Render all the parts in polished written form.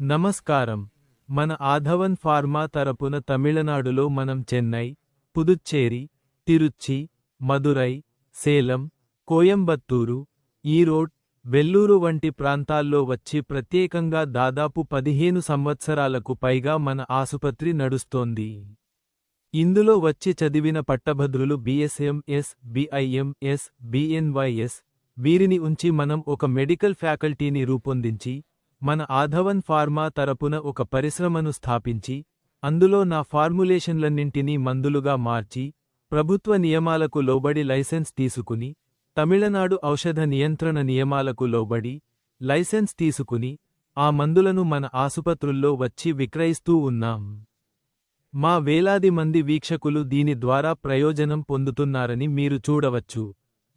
నమస్కారం. మన ఆధవన్ ఫార్మా తరపున తమిళనాడులో మనం చెన్నై, పుదుచ్చేరి, తిరుచి, మదురై, సేలం, కోయంబత్తూరు, ఈరోడ్, వెల్లూరు వంటి ప్రాంతాల్లో వచ్చి ప్రత్యేకంగా దాదాపు 15 సంవత్సరాలకు పైగా మన ఆసుపత్రి నడుస్తోంది. ఇందులో వచ్చి చదివిన పట్టభద్రులు బిఎస్ఎంఎస్, బిఐఎంఎస్, బిఎన్వైఎస్, వీరిని ఉంచి మనం ఒక మెడికల్ ఫ్యాకల్టీని రూపొందించి, మన ఆధవన్ ఫార్మా తరపున ఒక పరిశ్రమను స్థాపించి, అందులో నా ఫార్ములేషన్లన్నింటినీ మందులుగా మార్చి, ప్రభుత్వ నియమాలకు లోబడి లైసెన్స్ తీసుకుని, తమిళనాడు ఔషధ నియంత్రణ నియమాలకు లోబడి లైసెన్స్ తీసుకుని, ఆ మందులను మన ఆసుపత్రుల్లో వచ్చి విక్రయిస్తూ ఉన్నాం. మా వేలాది మంది వీక్షకులు దీని ద్వారా ప్రయోజనం పొందుతున్నారని మీరు చూడవచ్చు.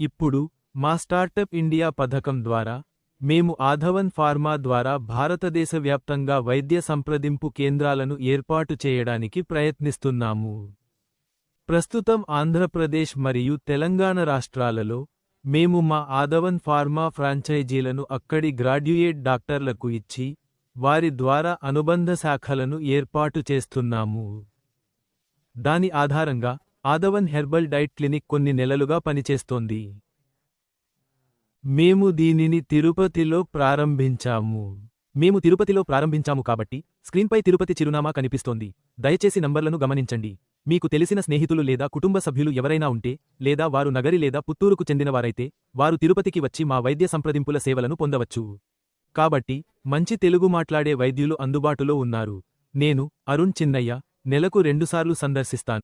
ఇప్పుడు మా స్టార్టప్ ఇండియా పథకం ద్వారా మేము ఆధవన్ ఫార్మా ద్వారా భారతదేశవ్యాప్తంగా వైద్య సంప్రదింపు కేంద్రాలను ఏర్పాటు చేయడానికి ప్రయత్నిస్తున్నాము. ప్రస్తుతం ఆంధ్రప్రదేశ్ మరియు తెలంగాణ రాష్ట్రాలలో మేము మా ఆధవన్ ఫార్మా ఫ్రాంచైజీలను అక్కడి గ్రాడ్యుయేట్ డాక్టర్లకు ఇచ్చి, వారి ద్వారా అనుబంధ శాఖలను ఏర్పాటు చేస్తున్నాము. దాని ఆధారంగా ఆధవన్ హెర్బల్ డైట్ క్లినిక్ కొన్ని నెలలుగా పనిచేస్తోంది. మేము దీనిని తిరుపతిలో ప్రారంభించాము. కాబట్టి స్క్రీన్పై తిరుపతి చిరునామా కనిపిస్తోంది. దయచేసి నంబర్లను గమనించండి. మీకు తెలిసిన స్నేహితులు లేదా కుటుంబ సభ్యులు ఎవరైనా ఉంటే, లేదా వారు నగరి లేదా పుత్తూరుకు చెందినవారైతే, వారు తిరుపతికి వచ్చి మా వైద్య సంప్రదింపుల సేవలను పొందవచ్చు. కాబట్టి మంచి తెలుగు మాట్లాడే వైద్యులు అందుబాటులో ఉన్నారు. నేను, అరుణ్ చిన్నయ్య, నెలకు 2 సార్లు సందర్శిస్తాను.